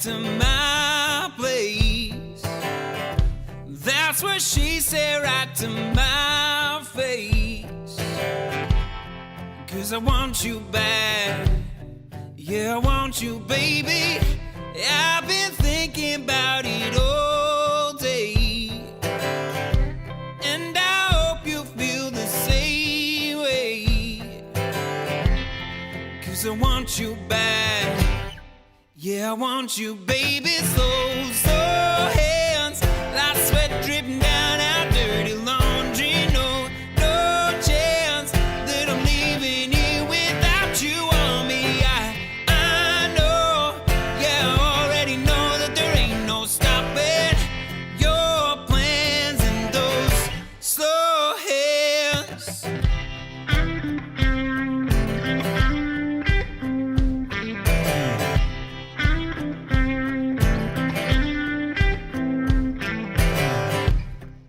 to my place. That's what she said, right to my face. 'Cause I want you back. Yeah, I want you, baby. I've been thinking about it all day, and I hope you feel the same way. 'Cause I want you back. Yeah, I want you, baby. Slow, slow hands, like sweat dripping down our dirty laundry. No, no chance that I'm leaving here without you on me. I know, yeah, I already know that there ain't no stopping your plans and those slow hands.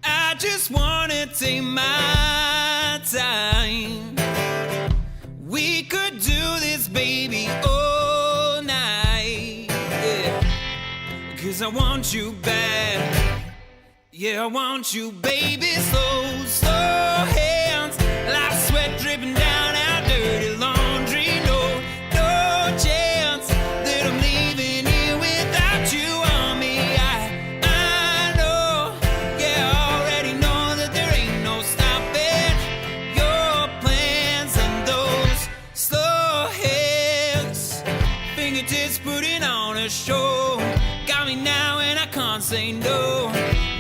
I just wanna take my time. We could do this, baby, all night. Yeah. 'Cause I want you back. Yeah, I want you, baby. Slow, slow hands, like sweat dripping down our dirty laundry. No, no chance that I'm leaving here without you on me. I know, yeah, I already know that there ain't no stopping your plans and those slow hands. Fingertips putting on a show. Got me now and I can't say no.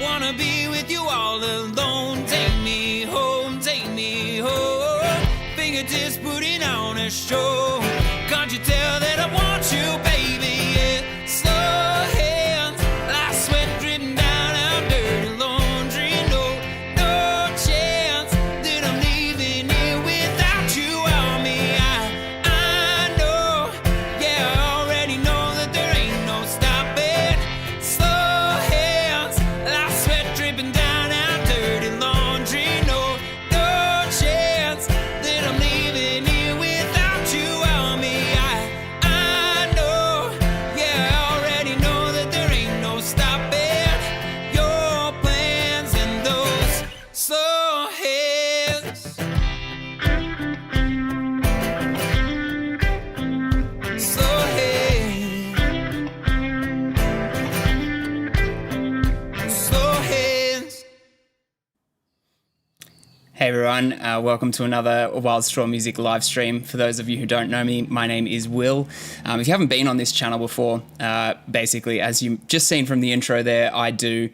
Wanna be with you all alone. Take me home, take me home. Fingertips putting on a show. Can't you tell that I want you, baby? Yeah. Slow hands, like sweat dripping down our dirty laundry. No, no chance that I'm leaving here without you on me. I know, yeah, I already know that there ain't no stopping. Slow hands, like sweat dripping down our dirty laundry. No, no chance that I'm leaving here without you on me. I know, yeah, I already know that there ain't no stopping your plans and those slow hands. Slow hands. Slow hands. Hey everyone, welcome to another Wild Straw Music live stream. For those of you who don't know me, my name is Will. If you haven't been on this channel before, basically, as you just seen from the intro there, I do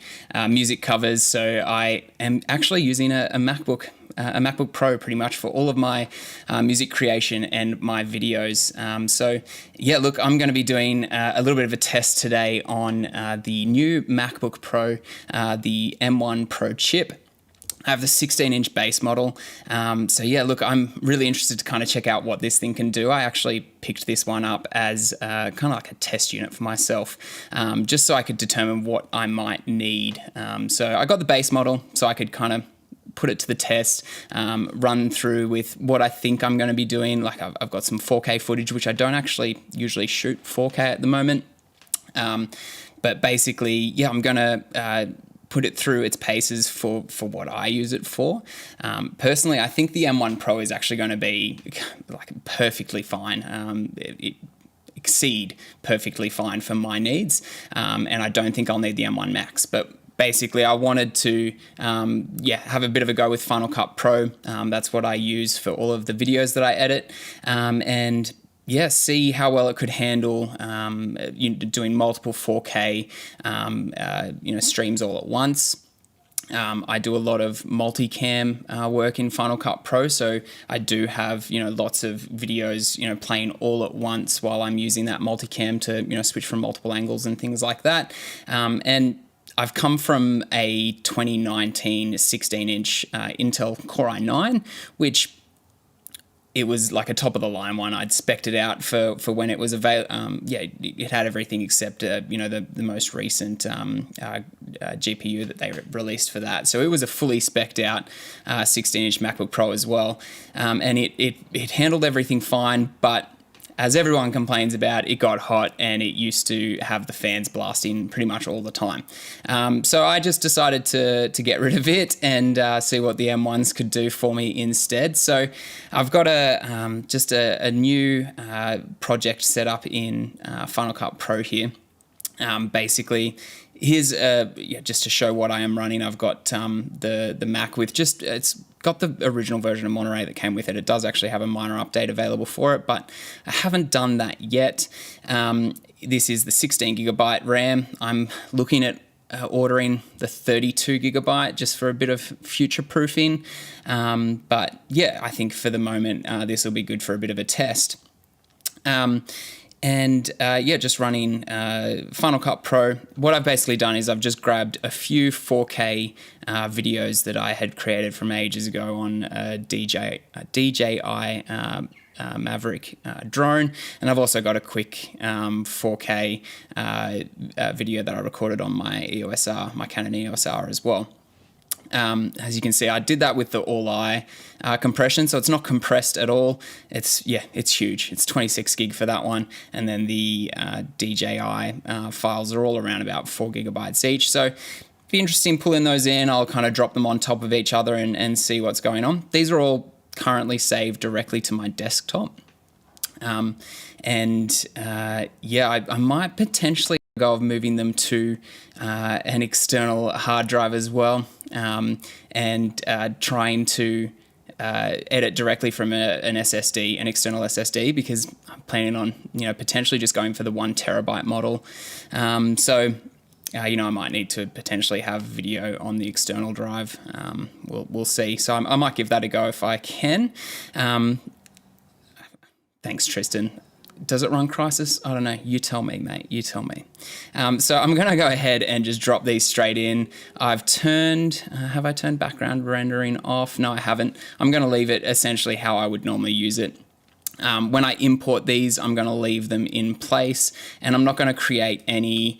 music covers. So I am actually using a MacBook Pro pretty much for all of my music creation and my videos. So yeah, look, I'm going to be doing a little bit of a test today on the new MacBook Pro, the M1 Pro chip. I have the 16-inch base model. So yeah, look, I'm really interested to kind of check out what this thing can do. I actually picked this one up as kind of like a test unit for myself, just so I could determine what I might need. So I got the base model so I could kind of put it to the test, run through with what I think I'm going to be doing. Like I've got some 4K footage, which I don't actually usually shoot 4K at the moment. But basically, yeah, I'm going to put it through its paces for what I use it for. Personally, I think the M1 Pro is actually going to be like perfectly fine. It exceed perfectly fine for my needs, and I don't think I'll need the M1 Max. But basically, I wanted to have a bit of a go with Final Cut Pro. That's what I use for all of the videos that I edit, and yeah, see how well it could handle doing multiple 4K streams all at once. I do a lot of multicam work in Final Cut Pro, so I do have lots of videos playing all at once while I'm using that multicam to switch from multiple angles and things like that. And I've come from a 2019 16-inch Intel Core i9, which it was like a top of the line one. I'd spec'd it out for when it was available. It had everything except the most recent GPU that they released for that. So it was a fully spec'd out 16-inch MacBook Pro as well, and it handled everything fine. But as everyone complains about, it got hot and it used to have the fans blasting pretty much all the time. So I just decided to get rid of it and see what the M1s could do for me instead. So I've got a new project set up in Final Cut Pro here. Basically, here's just to show what I am running. I've got the Mac with it's got the original version of Monterey that came with it. It does actually have a minor update available for it, but I haven't done that yet. This is the 16 gigabyte RAM. I'm looking at ordering the 32 gigabyte just for a bit of future proofing. But yeah, I think for the moment, this will be good for a bit of a test. Just running Final Cut Pro. What I've basically done is I've just grabbed a few 4K videos that I had created from ages ago on a DJI Maverick drone, and I've also got a quick 4K video that I recorded on my EOS R, my Canon EOS R as well. As you can see, I did that with the all-I compression, so it's not compressed at all. It's huge. It's 26 gig for that one, and then the DJI files are all around about 4 gigabytes each. So it'd be interesting pulling those in. I'll kind of drop them on top of each other and see what's going on. These are all currently saved directly to my desktop. I might potentially go of moving them to an external hard drive as well, and trying to edit directly from an SSD, an external SSD, because I'm planning on potentially just going for the 1 terabyte model. I might need to potentially have video on the external drive. We'll see. So I might give that a go if I can. Thanks, Tristan. Does it run Crysis? I don't know. You tell me, mate. You tell me. So I'm going to go ahead and just drop these straight in. I've turned, have I turned background rendering off? No, I haven't. I'm going to leave it essentially how I would normally use it. When I import these, I'm going to leave them in place, and I'm not going to create any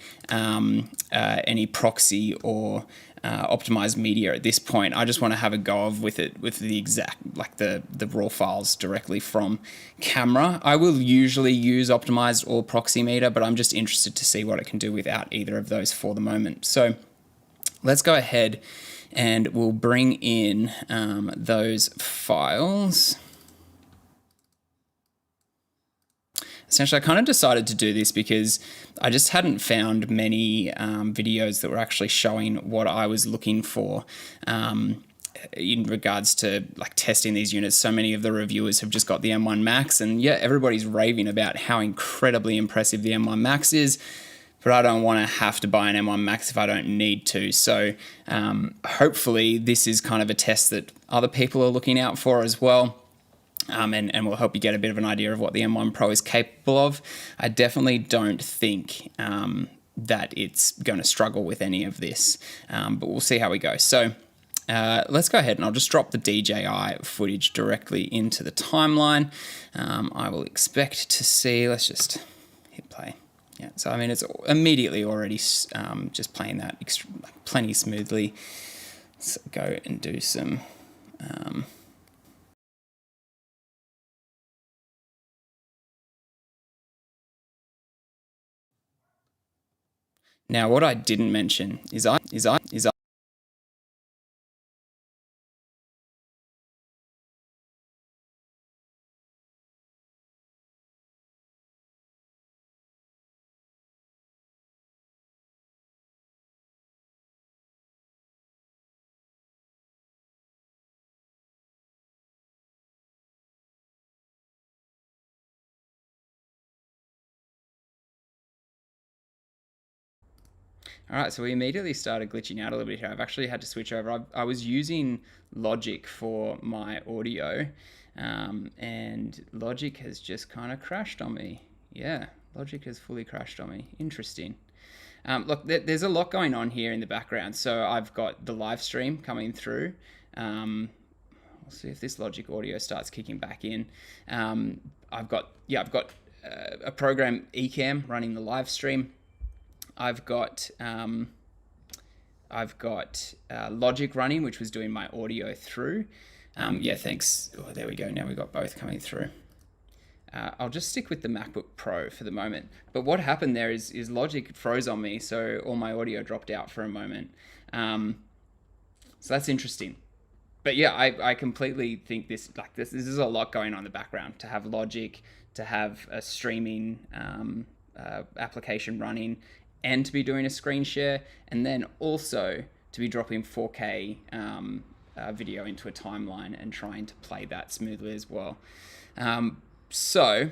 proxy or optimized media at this point. I just want to have a go of with it with the exact, like the raw files directly from camera. I will usually use optimized or proxy meter, but I'm just interested to see what it can do without either of those for the moment. So let's go ahead and we'll bring in those files. Essentially, I kind of decided to do this because I just hadn't found many videos that were actually showing what I was looking for in regards to like testing these units. So many of the reviewers have just got the M1 Max, and yeah, everybody's raving about how incredibly impressive the M1 Max is, but I don't want to have to buy an M1 Max if I don't need to. So hopefully this is kind of a test that other people are looking out for as well. And will help you get a bit of an idea of what the M1 Pro is capable of. I definitely don't think that it's going to struggle with any of this, but we'll see how we go. So let's go ahead and I'll just drop the DJI footage directly into the timeline. I will expect to see, let's just hit play. Yeah, so I mean, it's immediately already just playing that plenty smoothly. Let's go and do some... Now, what I didn't mention is I All right, so we immediately started glitching out a little bit here. I've actually had to switch over. I was using Logic for my audio, and Logic has just kind of crashed on me. Yeah, Logic has fully crashed on me. Interesting. Look, there's a lot going on here in the background. So I've got the live stream coming through. We'll see if this Logic audio starts kicking back in. I've got a program Ecamm running the live stream. I've got Logic running, which was doing my audio through. Yeah, thanks. Oh, there we go. Now we've got both coming through. I'll just stick with the MacBook Pro for the moment. But what happened there is Logic froze on me, so all my audio dropped out for a moment. So that's interesting. But yeah, I completely think this is a lot going on in the background. To have Logic, to have a streaming application running, and to be doing a screen share, and then also to be dropping 4K video into a timeline and trying to play that smoothly as well. So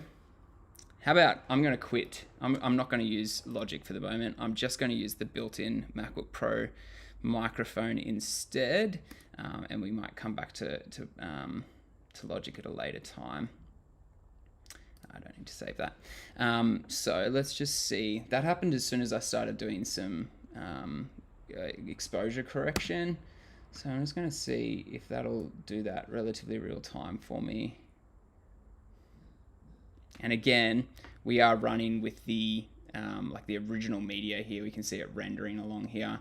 how about I'm going to quit. I'm not going to use Logic for the moment. I'm just going to use the built-in MacBook Pro microphone instead, and we might come back to Logic at a later time. I don't need to save that. So let's just see. That happened as soon as I started doing some exposure correction. So I'm just going to see if that'll do that relatively real time for me. And again, we are running with the like the original media here. We can see it rendering along here.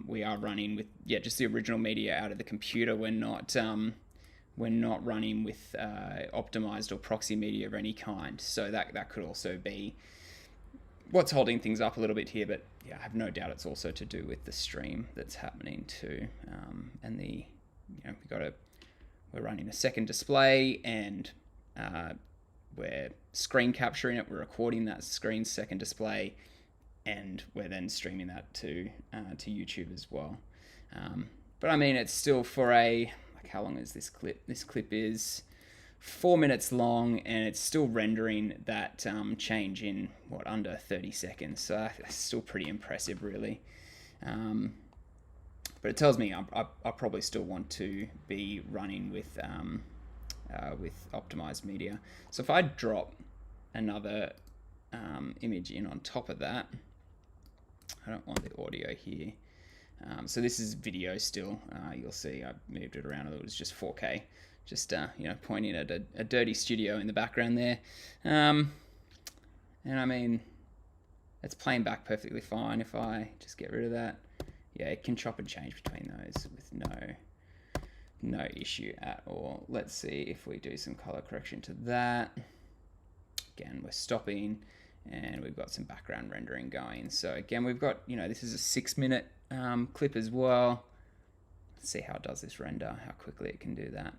We are running with just the original media out of the computer. We're not running with optimized or proxy media of any kind. So that could also be what's holding things up a little bit here. But yeah, I have no doubt it's also to do with the stream that's happening too. And the we're running a second display, and we're screen capturing it. We're recording that screen second display, and we're then streaming that to YouTube as well. But I mean, it's still for how long is this clip? This clip is 4 minutes long, and it's still rendering that change in under 30 seconds. So that's still pretty impressive, really. But it tells me I probably still want to be running with optimized media. So if I drop another image in on top of that, I don't want the audio here. So this is video still. You'll see I moved it around. It was just 4K. Just pointing at a dirty studio in the background there. And I mean, it's playing back perfectly fine if I just get rid of that. Yeah, it can chop and change between those with no issue at all. Let's see if we do some color correction to that. Again, we're stopping, and we've got some background rendering going. So again, we've got, this is a 6-minute clip as well. Let's see how it does this render, how quickly it can do that.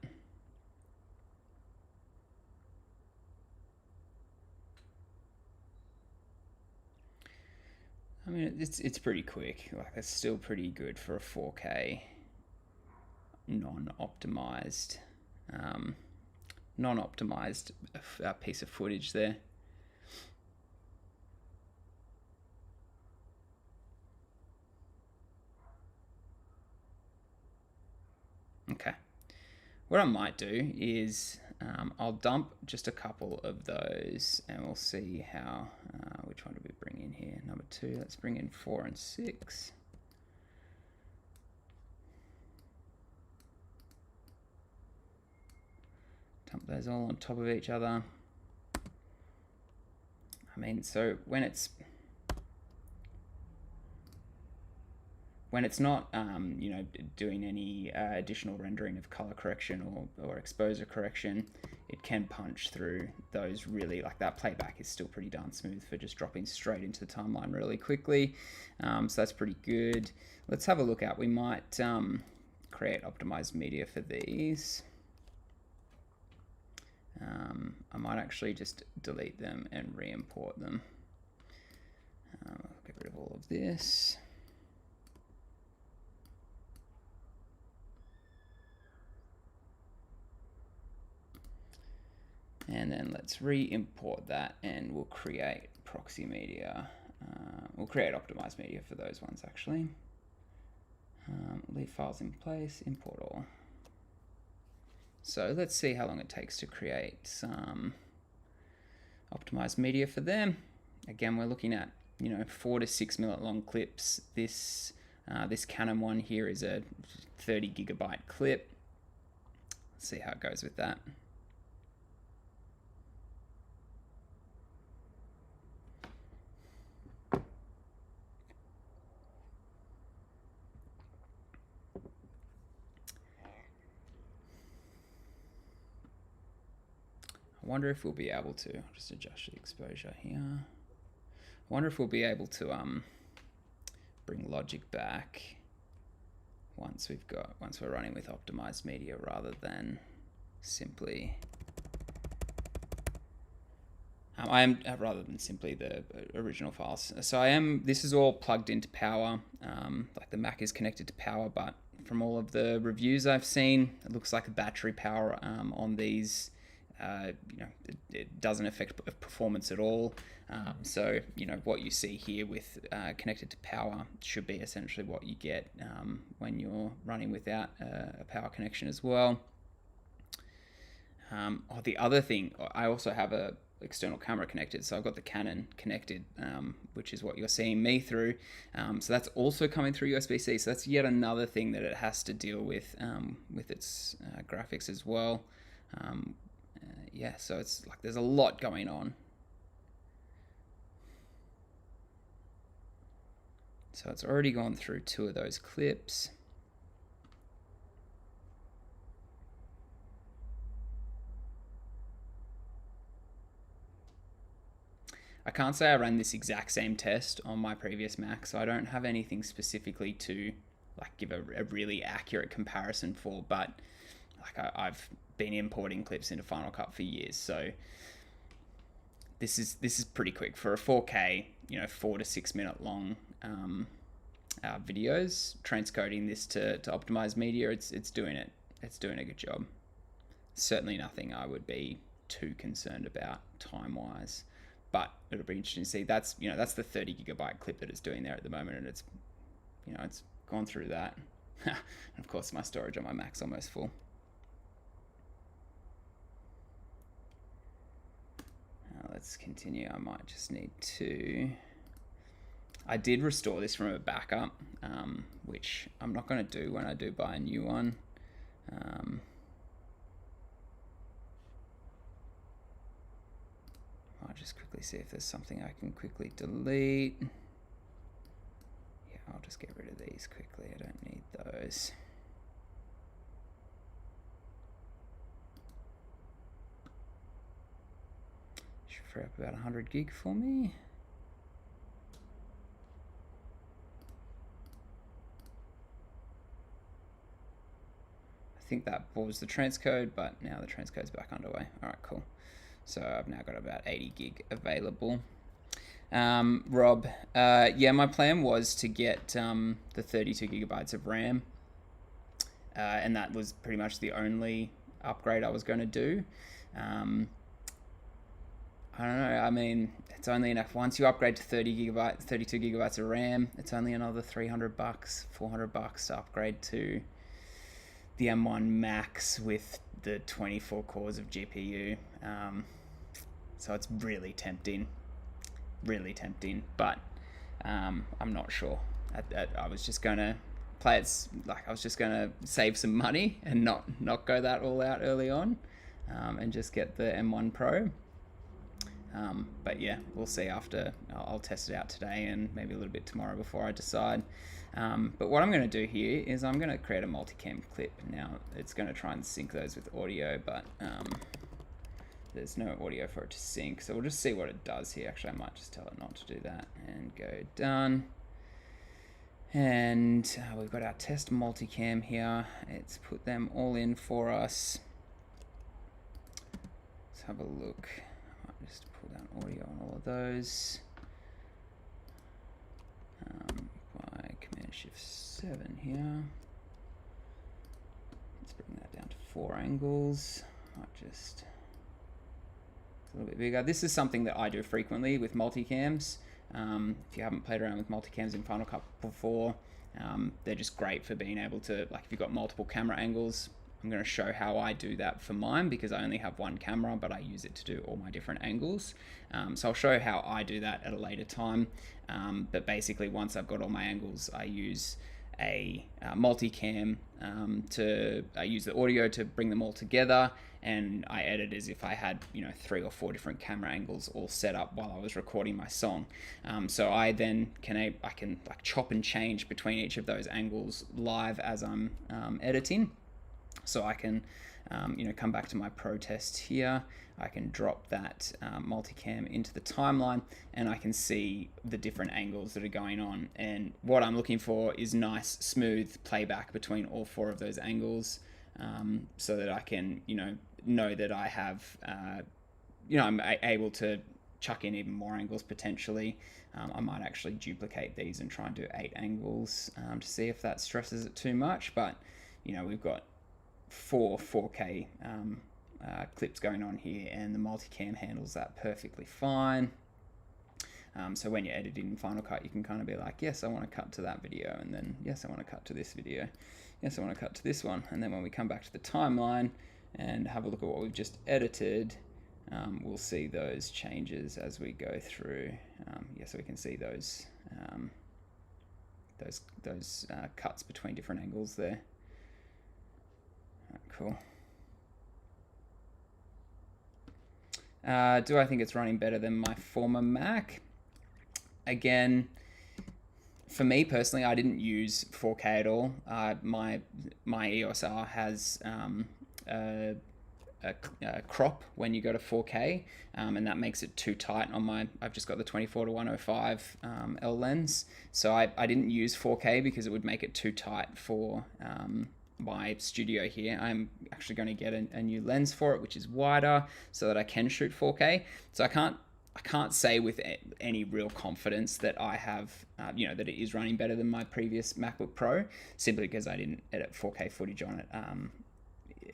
I mean, it's pretty quick. Like, it's still pretty good for a 4K non-optimized piece of footage there. Okay, what I might do is I'll dump just a couple of those, and we'll see how which one do we bring in here? Number 2. Let's bring in 4 and 6. Dump those all on top of each other. I mean, so when it's not doing any additional rendering of color correction or exposure correction, it can punch through those really, like that playback is still pretty darn smooth for just dropping straight into the timeline really quickly. So that's pretty good. Let's have a look at, we might create optimized media for these. I might actually just delete them and re-import them. Get rid of all of this. And then let's re-import that, and we'll create proxy media. We'll create optimized media for those ones actually. Leave files in place, import all. So let's see how long it takes to create some optimized media for them. Again, we're looking at 4 to 6 minute long clips. This Canon one here is a 30 gigabyte clip. Let's see how it goes with that. I wonder if we'll be able to, I'll just adjust the exposure here. I wonder if we'll be able to bring Logic back once we're running with optimized media rather than simply rather than simply the original files. So this is all plugged into power, like the Mac is connected to power, but from all of the reviews I've seen, it looks like the battery power on these, it doesn't affect performance at all. So, what you see here with connected to power should be essentially what you get when you're running without a power connection as well. The other thing, I also have a external camera connected, so I've got the Canon connected, which is what you're seeing me through. So that's also coming through USB-C. So that's yet another thing that it has to deal with its graphics as well. So it's like there's a lot going on. So it's already gone through 2 of those clips. I can't say I ran this exact same test on my previous Mac, so I don't have anything specifically to give a really accurate comparison for, but I've been importing clips into Final Cut for years, so this is pretty quick for a 4K, 4 to 6 minute long videos. Transcoding this to optimize media, it's doing it. It's doing a good job. Certainly nothing I would be too concerned about time wise. But it'll be interesting to see. That's that's the 30 gigabyte clip that it's doing there at the moment, and it's it's gone through that. And of course, my storage on my Mac's almost full. Let's continue. I might just need to. I did restore this from a backup, which I'm not going to do when I do buy a new one. I'll just quickly see if there's something I can quickly delete. Yeah, I'll just get rid of these quickly. I don't need those. Should free up about 100 gig for me. I think that was the transcode, but now the transcode's back underway. All right, cool. So I've now got about 80 gig available. Rob, my plan was to get the 32 gigabytes of RAM, and that was pretty much the only upgrade I was going to do. I don't know. I mean, it's only enough. Once you upgrade to 32 gigabytes of RAM, it's only another $300, $400 to upgrade to the M1 Max with the 24 cores of GPU. So it's really tempting, but I'm not sure. I was just gonna play it I was just gonna save some money and not go that all out early on, and just get the M1 Pro. But yeah, we'll see after. I'll test it out today and maybe a little bit tomorrow before I decide. But what I'm going to do here is I'm going to create a multicam clip. Now it's going to try and sync those with audio, but there's no audio for it to sync. So we'll just see what it does here. Actually, I might just tell it not to do that and go done. And we've got our test multicam here. It's put them all in for us. Let's have a look. Just pull down audio on all of those by Command-Shift-7 here. Let's bring that down to 4 angles. Might just a little bit bigger. This is something that I do frequently with multicams. If you haven't played around with multicams in Final Cut before, they're just great for being able to, if you've got multiple camera angles. I'm going to show how I do that for mine because I only have one camera, but I use it to do all my different angles. So I'll show how I do that at a later time. But basically, once I've got all my angles, I use a multicam I use the audio to bring them all together, and I edit as if I had 3 or 4 different camera angles all set up while I was recording my song. So I then can chop and change between each of those angles live as I'm editing. So I can, come back to my pro test here. I can drop that multicam into the timeline, and I can see the different angles that are going on. And what I'm looking for is nice, smooth playback between all 4 of those angles, so that I can, know that I have, I'm able to chuck in even more angles potentially. I might actually duplicate these and try and do 8 angles to see if that stresses it too much. But, we've got 4 4K clips going on here, and the multicam handles that perfectly fine. So when you're editing in Final Cut, you can kind of be like, yes, I want to cut to that video, and then yes, I want to cut to this video, yes, I want to cut to this one. And then when we come back to the timeline and have a look at what we've just edited, we'll see those changes as we go through. So we can see those cuts between different angles there. Cool. Do I think it's running better than my former Mac? Again, for me personally, I didn't use 4K at all. My EOS R has a crop when you go to 4K, and that makes it too tight on my. I've just got the 24-105 L lens, so I didn't use 4K because it would make it too tight for my studio here. I'm actually going to get a new lens for it, which is wider, so that I can shoot 4K. So I can't say with any real confidence that I have, that it is running better than my previous MacBook Pro, simply because I didn't edit 4K footage on it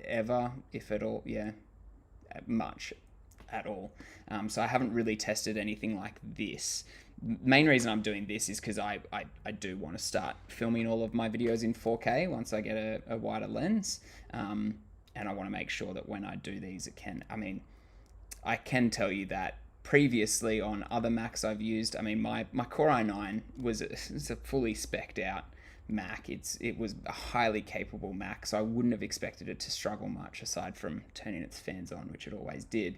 ever, if at all, much at all. So I haven't really tested anything like this. Main reason I'm doing this is because I do want to start filming all of my videos in 4K once I get a wider lens, and I want to make sure that when I do these, I can tell you that previously on other Macs I've used, my Core i9 was a fully spec'd out Mac. It was a highly capable Mac, so I wouldn't have expected it to struggle much aside from turning its fans on, which it always did.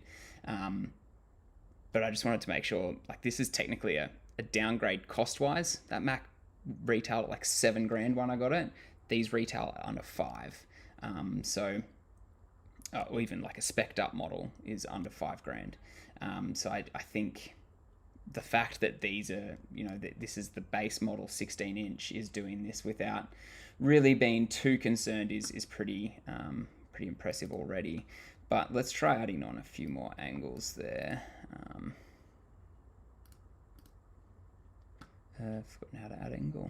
But I just wanted to make sure, this is technically a downgrade cost-wise. That Mac retailed at like $7,000 when I got it. These retail at under $5,000. Or even like a spec'd up model is under $5,000. So I think the fact that these are, this is the base model 16-inch is doing this without really being too concerned is pretty impressive already. But let's try adding on a few more angles there. I've forgotten how to add angle.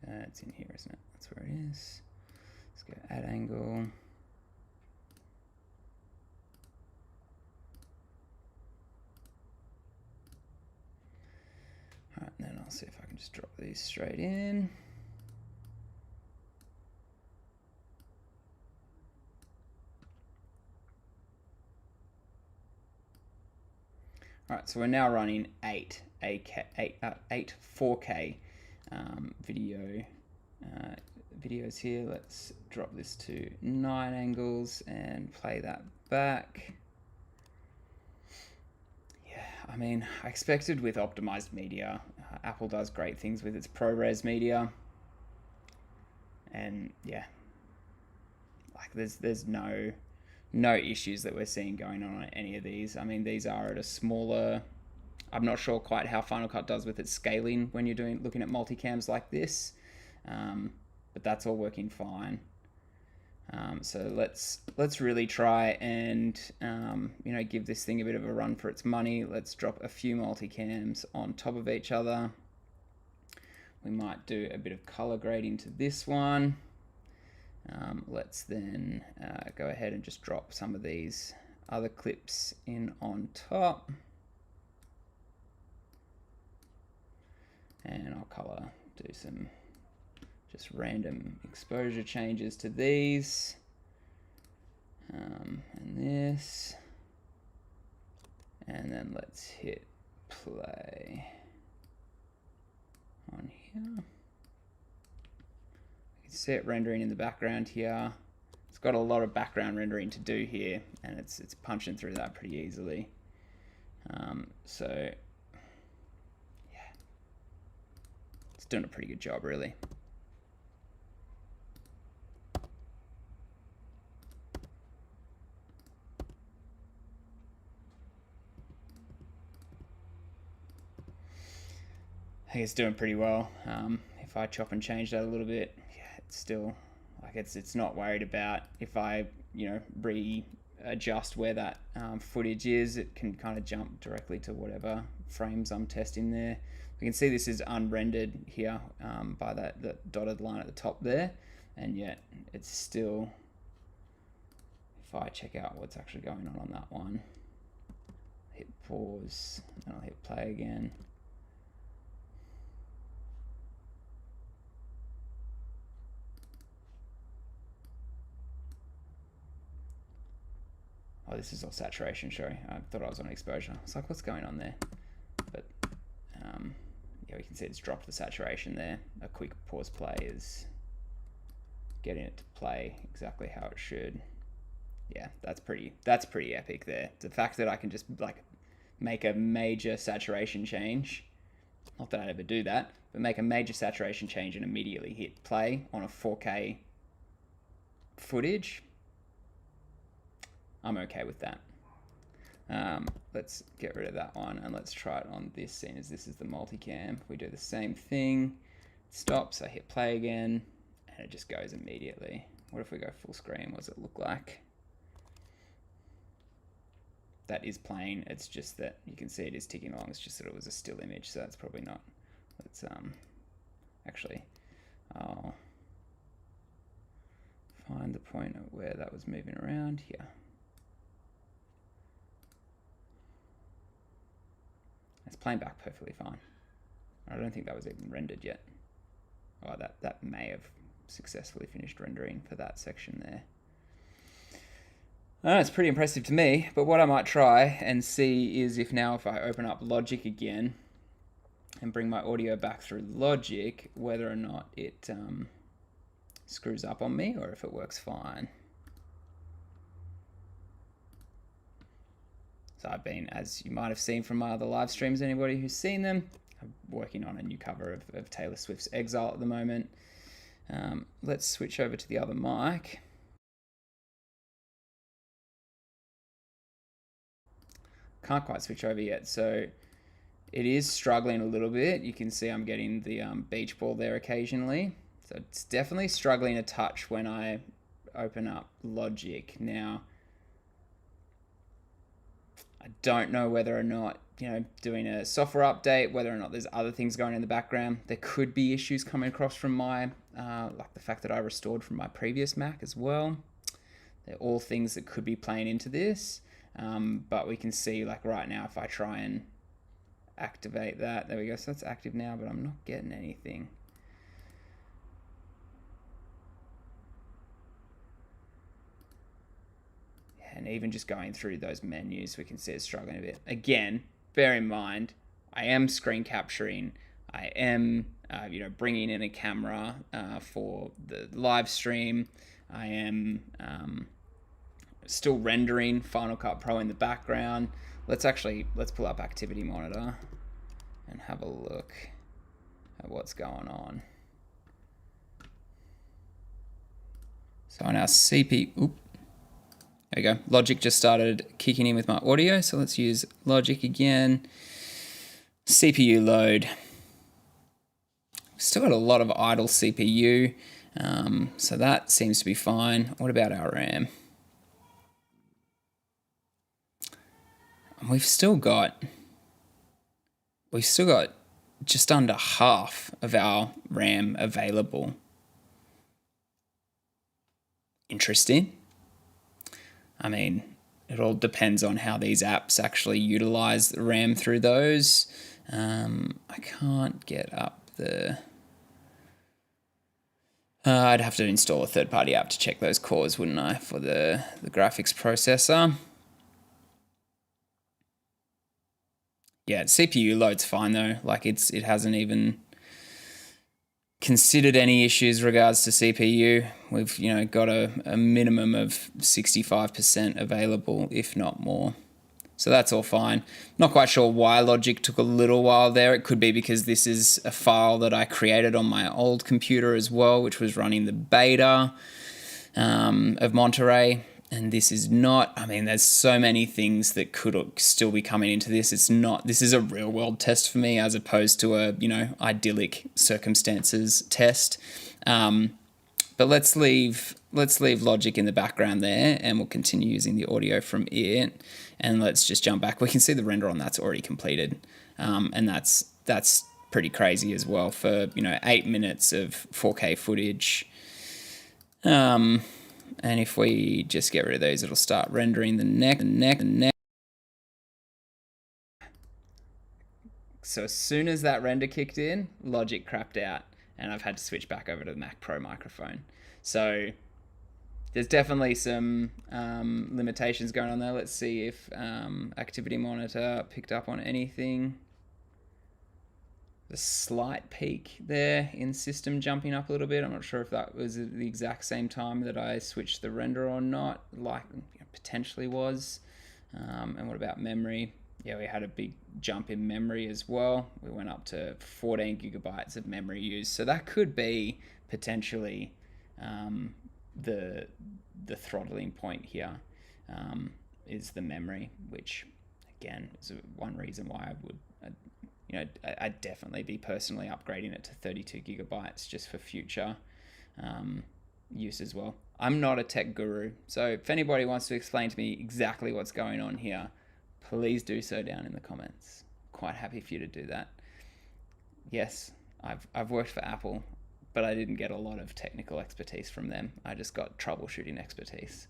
It's in here, isn't it? That's where it is. Let's go add angle. All right, and then I'll see if I can just drop these straight in. All right, so we're now running 8 4K videos here. Let's drop this to 9 angles and play that back. Yeah, I expected with optimized media, Apple does great things with its ProRes media, and yeah, there's no issues that we're seeing going on any of these. These are at a smaller. I'm not sure quite how Final Cut does with its scaling when you're looking at multicams like this, but that's all working fine. So let's really try and give this thing a bit of a run for its money. Let's drop a few multicams on top of each other. We might do a bit of color grading to this one. Let's then go ahead and just drop some of these other clips in on top. And I'll do some just random exposure changes to these. And this. And then let's hit play on here. You can see it rendering in the background here. It's got a lot of background rendering to do here, and it's punching through that pretty easily. So yeah, doing a pretty good job, really. I think it's doing pretty well. If I chop and change that a little bit, yeah, it's still like it's not worried about if I readjust where that footage is. It can kind of jump directly to whatever frames I'm testing there. We can see this is unrendered here by that dotted line at the top there, and yet it's still. If I check out what's actually going on that one, hit pause, and I'll hit play again. Oh, this is all saturation, sorry. I thought I was on exposure. It's like, what's going on there? But yeah, we can see it's dropped the saturation there. A quick pause play is getting it to play exactly how it should. Yeah, that's pretty epic there. The fact that I can just like make a major saturation change, not that I'd ever do that, but make a major saturation change and immediately hit play on a 4K footage. I'm okay with that. Let's get rid of that one and let's try it on this, scene as this is the multicam. We do the same thing. It stops, I hit play again, and it just goes immediately. What if we go full screen? What does it look like? That is playing. It's just that you can see it is ticking along. It's just that it was a still image, so that's probably not. Let's actually, I'll find the point at where that was moving around here. It's playing back perfectly fine. I don't think that was even rendered yet. Oh, that may have successfully finished rendering for that section there. It's pretty impressive to me, but what I might try and see is if now if I open up Logic again and bring my audio back through Logic, whether or not it screws up on me or if it works fine. So I've been, as you might have seen from my other live streams, anybody who's seen them, I'm working on a new cover of Taylor Swift's Exile at the moment. Let's switch over to the other mic. Can't quite switch over yet, so it is struggling a little bit. You can see I'm getting the beach ball there occasionally. So it's definitely struggling a touch when I open up Logic. Now, I don't know whether or not, doing a software update, whether or not there's other things going in the background. There could be issues coming across from my, like the fact that I restored from my previous Mac as well. They're all things that could be playing into this. But we can see like right now, if I try and activate that, there we go. So that's active now, but I'm not getting anything. And even just going through those menus, we can see it's struggling a bit. Again, bear in mind, I am screen capturing. I am, bringing in a camera for the live stream. I am still rendering Final Cut Pro in the background. Let's pull up Activity Monitor and have a look at what's going on. So on our CPU, there we go. Logic just started kicking in with my audio, so let's use Logic again. CPU load. Still got a lot of idle CPU, so that seems to be fine. What about our RAM? We've still got just under half of our RAM available. Interesting. I mean, it all depends on how these apps actually utilize the RAM through those. I can't get up the... I'd have to install a third-party app to check those cores, wouldn't I, for the graphics processor. Yeah, CPU load's fine though. Like it hasn't even considered any issues regards to CPU. We've got a minimum of 65% available, if not more. So that's all fine. Not quite sure why Logic took a little while there. It could be because this is a file that I created on my old computer as well, which was running the beta of Monterey. And this is not, I mean, there's so many things that could still be coming into this. This is a real world test for me as opposed to a, idyllic circumstances test. But let's leave Logic in the background there, and we'll continue using the audio from it. And let's just jump back. We can see the render on that's already completed, and that's pretty crazy as well for 8 minutes of 4K footage. And if we just get rid of those, it'll start rendering the neck. So as soon as that render kicked in, Logic crapped out, and I've had to switch back over to the Mac Pro microphone. So there's definitely some limitations going on there. Let's see if Activity Monitor picked up on anything. The slight peak there in system jumping up a little bit. I'm not sure if that was at the exact same time that I switched the render or not, like potentially was. And what about memory? Yeah, we had a big jump in memory as well. We went up to 14 gigabytes of memory use. So that could be potentially the throttling point here, is the memory, which again is one reason why I would, I'd definitely be personally upgrading it to 32 gigabytes just for future use as well. I'm not a tech guru, so if anybody wants to explain to me exactly what's going on here, please do so down in the comments. Quite happy for you to do that. Yes, I've worked for Apple, but I didn't get a lot of technical expertise from them. I just got troubleshooting expertise.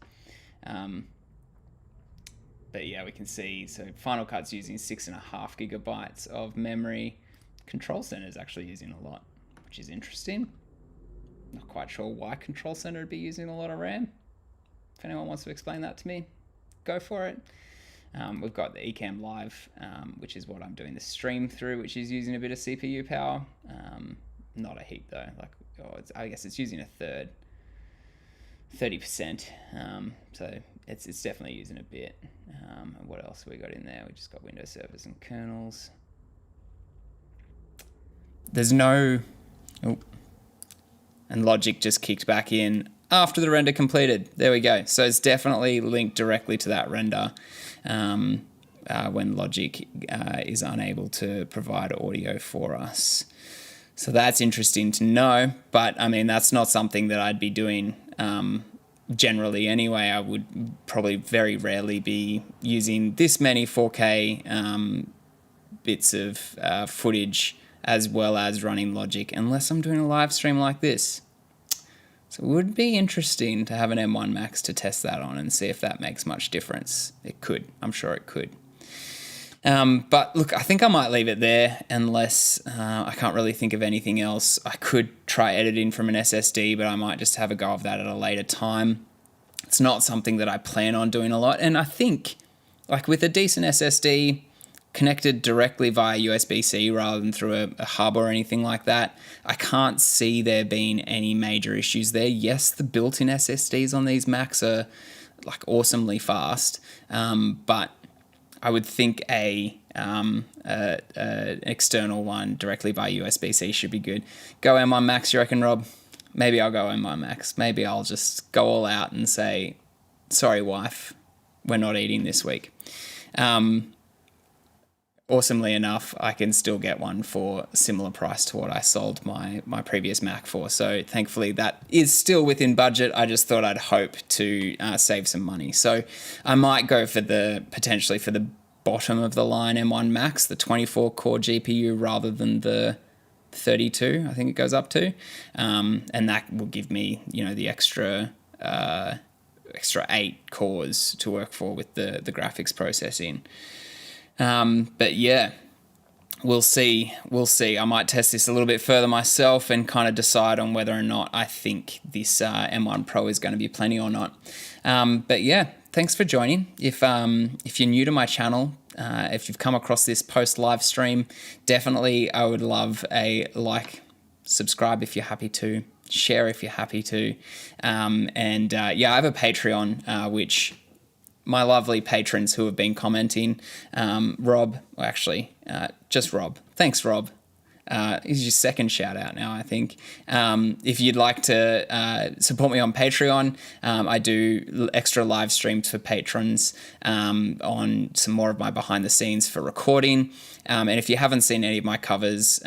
But yeah, we can see, so Final Cut's using 6.5 gigabytes of memory. Control Center is actually using a lot, which is interesting. Not quite sure why Control Center would be using a lot of RAM. If anyone wants to explain that to me, go for it. We've got the Ecamm Live, which is what I'm doing the stream through, which is using a bit of CPU power. Not a heap though, I guess it's using a third, 30%. So it's definitely using a bit. And what else have we got in there? We just got Windows servers and kernels. There's no, and Logic just kicked back in after the render completed. There we go. So it's definitely linked directly to that render when Logic is unable to provide audio for us. So that's interesting to know, but I mean, that's not something that I'd be doing generally anyway. I would probably very rarely be using this many 4K bits of footage as well as running Logic unless I'm doing a live stream like this. So it would be interesting to have an M1 Max to test that on and see if that makes much difference. It could. I'm sure it could. But look, I think I might leave it there unless I can't really think of anything else. I could try editing from an SSD, but I might just have a go of that at a later time. It's not something that I plan on doing a lot. And I think, like with a decent SSD connected directly via USB-C rather than through a hub or anything like that, I can't see there being any major issues there. Yes, the built-in SSDs on these Macs are like awesomely fast, but I would think an external one directly via USB-C should be good. Go M1 Max, you reckon, Rob? Maybe I'll go M1 Max. Maybe I'll just go all out and say, sorry, wife, we're not eating this week. Awesomely enough, I can still get one for a similar price to what I sold my previous Mac for. So thankfully that is still within budget. I just thought I'd hope to save some money. So I might go for potentially for the bottom of the line M1 Max, the 24 core GPU rather than the 32, I think it goes up to. And that will give me, the extra 8 cores to work for with the graphics processing. But yeah, we'll see. I might test this a little bit further myself and kind of decide on whether or not I think this M1 Pro is going to be plenty or not. But yeah, thanks for joining. If you're new to my channel, if you've come across this post live stream, definitely I would love a like, subscribe if you're happy to, share if you're happy to, and I have a Patreon which my lovely patrons who have been commenting. Rob, well, actually, just Rob. Thanks, Rob. Is your second shout out now, I think. If you'd like to support me on Patreon, I do extra live streams for patrons on some more of my behind the scenes for recording. And if you haven't seen any of my covers,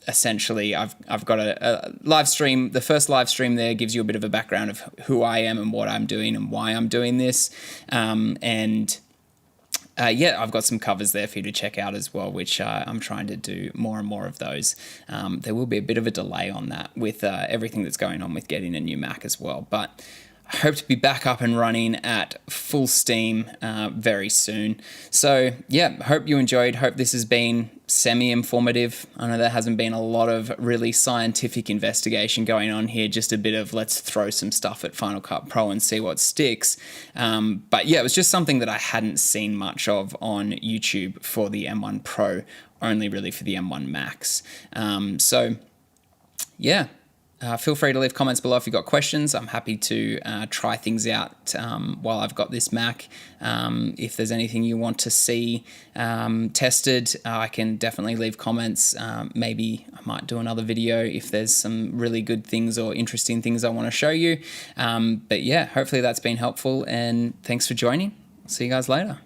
essentially I've got a live stream. The first live stream there gives you a bit of a background of who I am and what I'm doing and why I'm doing this. I've got some covers there for you to check out as well, which I'm trying to do more and more of those. There will be a bit of a delay on that with everything that's going on with getting a new Mac as well. But I hope to be back up and running at full steam very soon. So yeah, hope you enjoyed. Hope this has been semi-informative. I know there hasn't been a lot of really scientific investigation going on here, just a bit of let's throw some stuff at Final Cut Pro and see what sticks. But yeah, it was just something that I hadn't seen much of on YouTube for the M1 Pro, only really for the M1 Max. Feel free to leave comments below if you've got questions. I'm happy to try things out while I've got this Mac. If there's anything you want to see tested, I can definitely leave comments. Maybe I might do another video if there's some really good things or interesting things I want to show you. But yeah, hopefully that's been helpful, and thanks for joining. See you guys later.